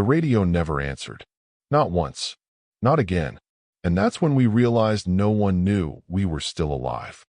The radio never answered. Not once. Not again. And that's when we realized no one knew we were still alive.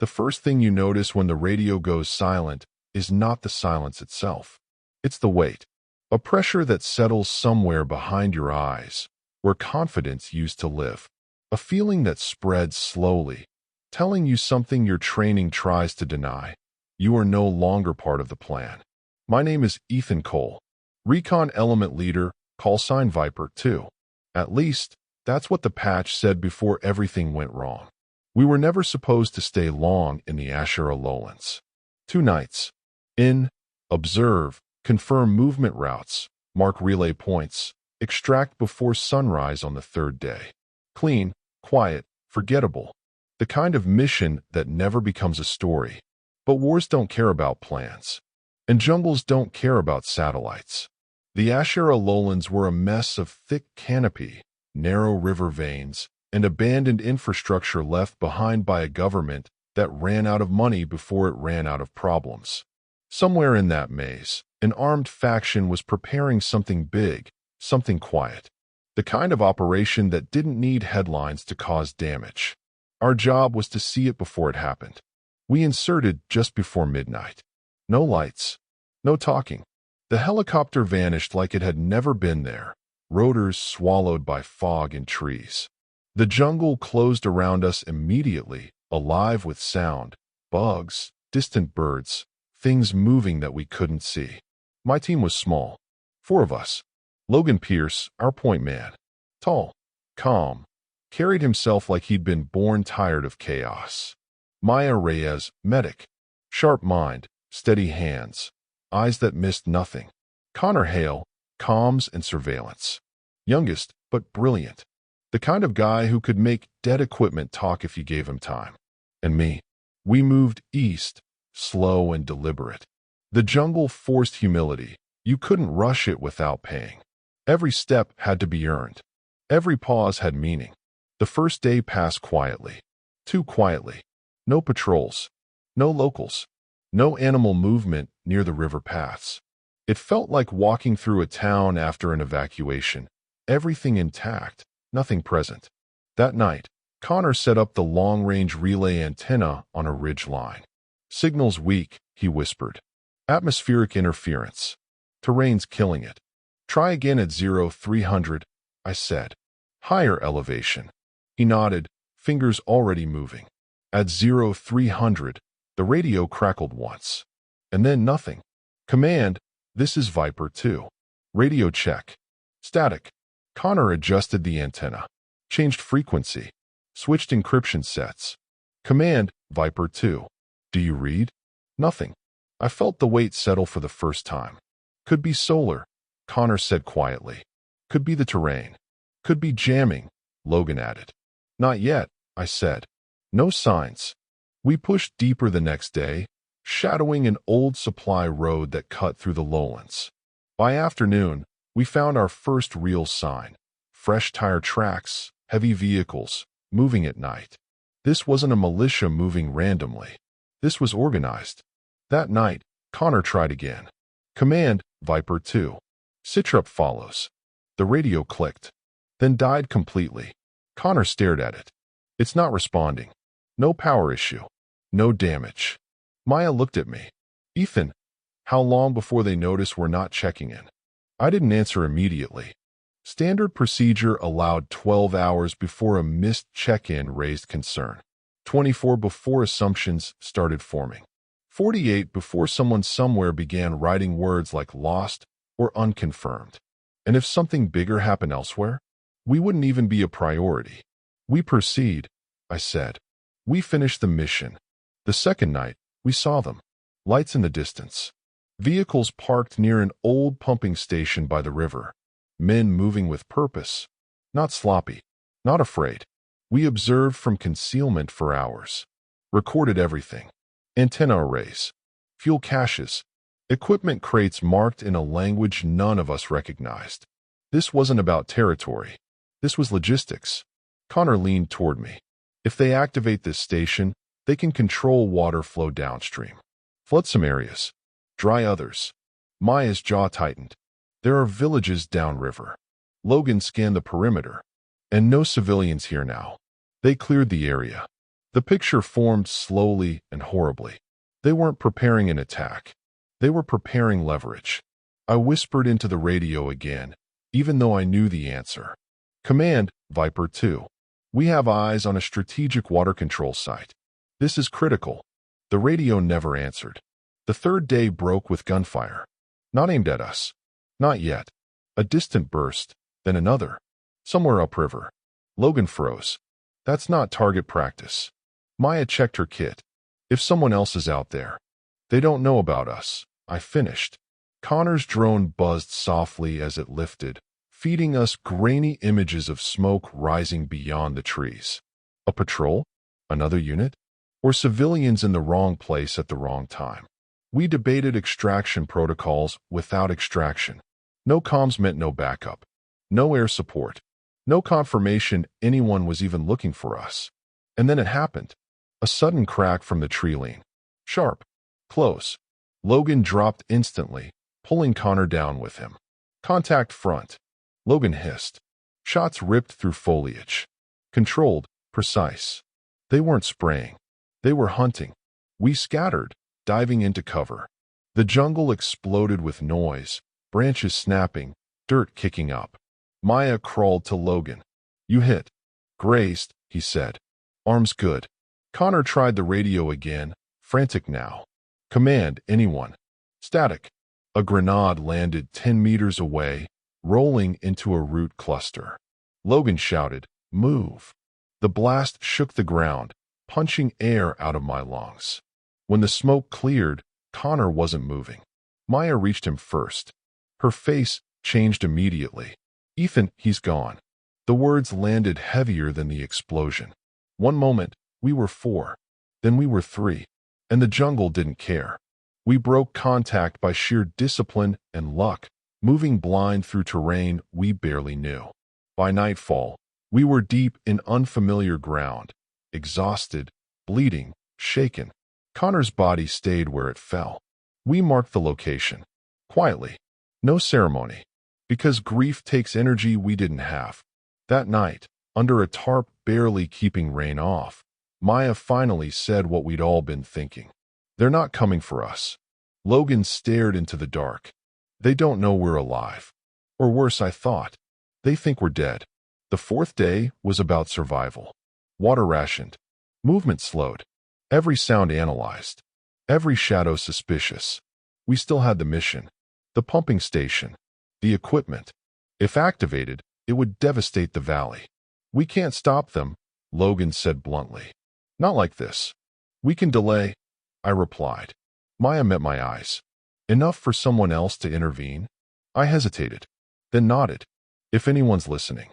The first thing you notice when the radio goes silent is not the silence itself. It's the weight. A pressure that settles somewhere behind your eyes, where confidence used to live. A feeling that spreads slowly, telling you something your training tries to deny. You are no longer part of the plan. My name is Ethan Cole, Recon Element Leader, callsign Viper 2. At least, that's what the patch said before everything went wrong. We were never supposed to stay long in the Ashera lowlands. 2 nights. In, observe, confirm movement routes, mark relay points, extract before sunrise on the 3rd day. Clean, quiet, forgettable. The kind of mission that never becomes a story. But wars don't care about plans. And jungles don't care about satellites. The Ashera lowlands were a mess of thick canopy, narrow river veins, and abandoned infrastructure left behind by a government that ran out of money before it ran out of problems. Somewhere in that maze, an armed faction was preparing something big, something quiet. The kind of operation that didn't need headlines to cause damage. Our job was to see it before it happened. We inserted just before midnight. No lights. No talking. The helicopter vanished like it had never been there, rotors swallowed by fog and trees. The jungle closed around us immediately, alive with sound, bugs, distant birds, things moving that we couldn't see. My team was small. 4 of us. Logan Pierce, our point man. Tall, calm, carried himself like he'd been born tired of chaos. Maya Reyes, medic. Sharp mind, steady hands, eyes that missed nothing. Connor Hale, comms and surveillance. Youngest, but brilliant. The kind of guy who could make dead equipment talk if you gave him time. And me. We moved east, slow and deliberate. The jungle forced humility. You couldn't rush it without paying. Every step had to be earned. Every pause had meaning. The first day passed quietly. Too quietly. No patrols. No locals. No animal movement near the river paths. It felt like walking through a town after an evacuation. Everything intact, nothing present. That night, Connor set up the long-range relay antenna on a ridge line. Signal's weak, he whispered. Atmospheric interference. Terrain's killing it. Try again at 0300, I said. Higher elevation. He nodded, fingers already moving. At 0300, the radio crackled once. And then nothing. Command, this is Viper 2. Radio check. Static. Connor adjusted the antenna. Changed frequency. Switched encryption sets. Command, Viper 2. Do you read? Nothing. I felt the weight settle for the first time. Could be solar, Connor said quietly. Could be the terrain. Could be jamming, Logan added. Not yet, I said. No signs. We pushed deeper the next day, shadowing an old supply road that cut through the lowlands. By afternoon, we found our first real sign. Fresh tire tracks, heavy vehicles, moving at night. This wasn't a militia moving randomly. This was organized. That night, Connor tried again. Command, Viper 2. Citrup follows. The radio clicked, then died completely. Connor stared at it. It's not responding. No power issue. No damage. Maya looked at me. Ethan, how long before they notice we're not checking in? I didn't answer immediately. Standard procedure allowed 12 hours before a missed check-in raised concern. 24 before assumptions started forming. 48 before someone somewhere began writing words like lost or unconfirmed. And if something bigger happened elsewhere, we wouldn't even be a priority. We proceed, I said. We finished the mission. The second night, we saw them. Lights in the distance. Vehicles parked near an old pumping station by the river. Men moving with purpose. Not sloppy. Not afraid. We observed from concealment for hours. Recorded everything. Antenna arrays. Fuel caches. Equipment crates marked in a language none of us recognized. This wasn't about territory. This was logistics. Connor leaned toward me. If they activate this station, they can control water flow downstream. Flood some areas. Dry others. Maya's jaw tightened. There are villages downriver. Logan scanned the perimeter. And no civilians here now. They cleared the area. The picture formed slowly and horribly. They weren't preparing an attack. They were preparing leverage. I whispered into the radio again, even though I knew the answer. Command, Viper 2. We have eyes on a strategic water control site. This is critical. The radio never answered. The third day broke with gunfire. Not aimed at us. Not yet. A distant burst, then another. Somewhere upriver. Logan froze. That's not target practice. Maya checked her kit. If someone else is out there. They don't know about us. I finished. Connor's drone buzzed softly as it lifted, feeding us grainy images of smoke rising beyond the trees. A patrol? Another unit? Or civilians in the wrong place at the wrong time? We debated extraction protocols without extraction. No comms meant no backup. No air support. No confirmation anyone was even looking for us. And then it happened. A sudden crack from the tree line. Sharp. Close. Logan dropped instantly, pulling Connor down with him. Contact front. Logan hissed. Shots ripped through foliage. Controlled, precise. They weren't spraying. They were hunting. We scattered, diving into cover. The jungle exploded with noise, branches snapping, dirt kicking up. Maya crawled to Logan. You hit. Grazed, he said. Arms good. Connor tried the radio again, frantic now. Command, anyone. Static. A grenade landed 10 meters away, rolling into a root cluster. Logan shouted, Move. The blast shook the ground, punching air out of my lungs. When the smoke cleared, Connor wasn't moving. Maya reached him first. Her face changed immediately. Ethan, he's gone. The words landed heavier than the explosion. One moment, we were 4. Then we were 3. And the jungle didn't care. We broke contact by sheer discipline and luck, moving blind through terrain we barely knew. By nightfall, we were deep in unfamiliar ground, exhausted, bleeding, shaken. Connor's body stayed where it fell. We marked the location. Quietly. No ceremony. Because grief takes energy we didn't have. That night, under a tarp barely keeping rain off, Maya finally said what we'd all been thinking. They're not coming for us. Logan stared into the dark. They don't know we're alive. Or worse, I thought. They think we're dead. The 4th day was about survival. Water rationed. Movement slowed. Every sound analyzed. Every shadow suspicious. We still had the mission. The pumping station. The equipment. If activated, it would devastate the valley. We can't stop them, Logan said bluntly. Not like this. We can delay, I replied. Maya met my eyes. Enough for someone else to intervene? I hesitated, then nodded. If anyone's listening.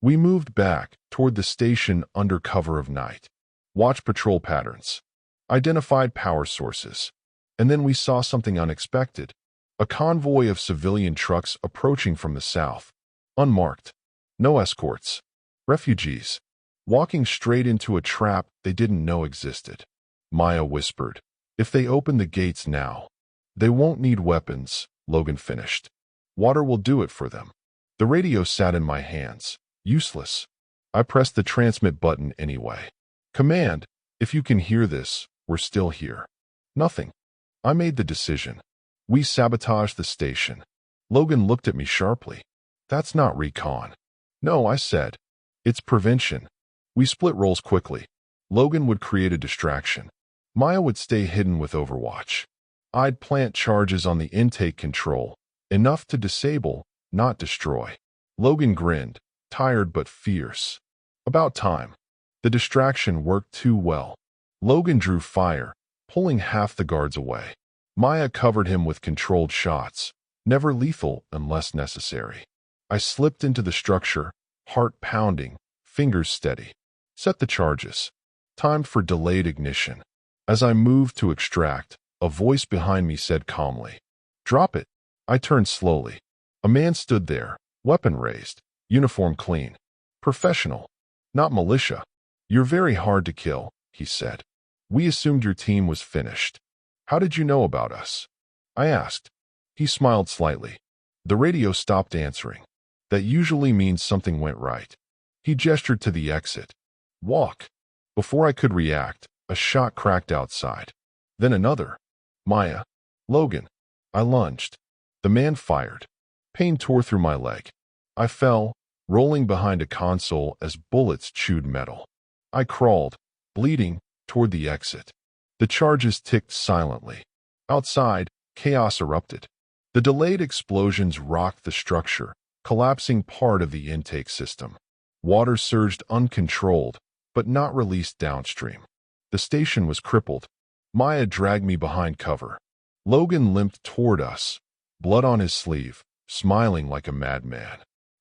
We moved back toward the station under cover of night. Watched patrol patterns. Identified power sources. And then we saw something unexpected. A convoy of civilian trucks approaching from the south. Unmarked. No escorts. Refugees. Walking straight into a trap they didn't know existed. Maya whispered, If they open the gates now, they won't need weapons, Logan finished. Water will do it for them. The radio sat in my hands. Useless. I pressed the transmit button anyway. Command, if you can hear this, we're still here. Nothing. I made the decision. We sabotaged the station. Logan looked at me sharply. That's not recon. No, I said. It's prevention. We split roles quickly. Logan would create a distraction. Maya would stay hidden with Overwatch. I'd plant charges on the intake control, enough to disable, not destroy. Logan grinned, tired but fierce. About time. The distraction worked too well. Logan drew fire, pulling half the guards away. Maya covered him with controlled shots, never lethal unless necessary. I slipped into the structure, heart pounding, fingers steady. Set the charges. Time for delayed ignition. As I moved to extract, a voice behind me said calmly, Drop it. I turned slowly. A man stood there, weapon raised, uniform clean. Professional. Not militia. You're very hard to kill, he said. We assumed your team was finished. How did you know about us? I asked. He smiled slightly. The radio stopped answering. That usually means something went right. He gestured to the exit. Walk. Before I could react, a shot cracked outside. Then another. Maya. Logan. I lunged. The man fired. Pain tore through my leg. I fell, rolling behind a console as bullets chewed metal. I crawled, bleeding, toward the exit. The charges ticked silently. Outside, chaos erupted. The delayed explosions rocked the structure, collapsing part of the intake system. Water surged uncontrolled, but not released downstream. The station was crippled. Maya dragged me behind cover. Logan limped toward us, blood on his sleeve, smiling like a madman.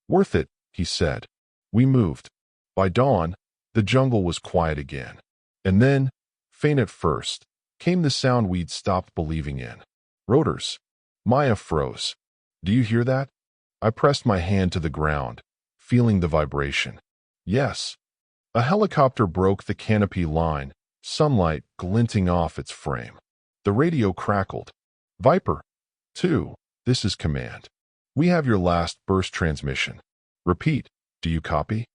Worth it, he said. We moved. By dawn, the jungle was quiet again. And then, faint at first, came the sound we'd stopped believing in. Rotors. Maya froze. Do you hear that? I pressed my hand to the ground, feeling the vibration. Yes. A helicopter broke the canopy line, sunlight glinting off its frame. The radio crackled. Viper 2, this is command. We have your last burst transmission. Repeat, do you copy?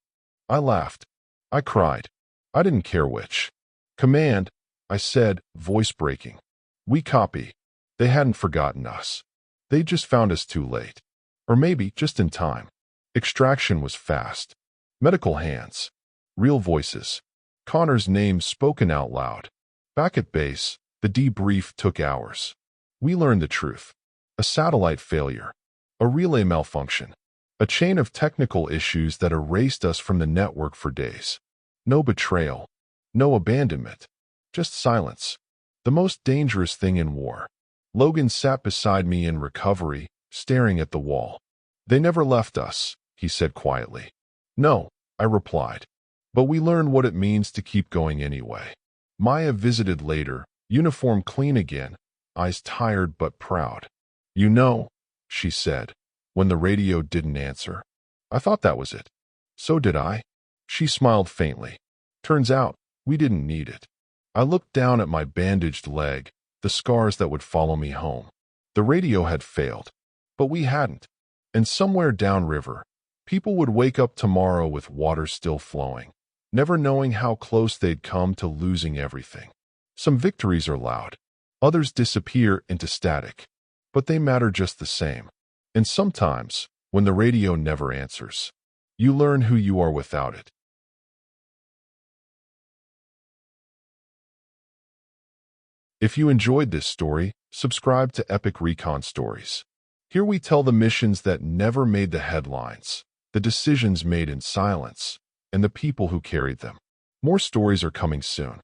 I laughed. I cried. I didn't care which. Command, I said, voice breaking. We copy. They hadn't forgotten us. They just found us too late. Or maybe just in time. Extraction was fast. Medical hands. Real voices. Connor's name spoken out loud. Back at base, the debrief took hours. We learned the truth. A satellite failure. A relay malfunction. A chain of technical issues that erased us from the network for days. No betrayal. No abandonment. Just silence. The most dangerous thing in war. Logan sat beside me in recovery, staring at the wall. They never left us, he said quietly. No, I replied. But we learned what it means to keep going anyway. Maya visited later, uniform clean again, eyes tired but proud. You know, she said, when the radio didn't answer. I thought that was it. So did I. She smiled faintly. Turns out, we didn't need it. I looked down at my bandaged leg, the scars that would follow me home. The radio had failed, but we hadn't. And somewhere downriver, people would wake up tomorrow with water still flowing, never knowing how close they'd come to losing everything. Some victories are loud. Others disappear into static. But they matter just the same. And sometimes, when the radio never answers, you learn who you are without it. If you enjoyed this story, subscribe to Epic Recon Stories. Here we tell the missions that never made the headlines, the decisions made in silence, and the people who carried them. More stories are coming soon.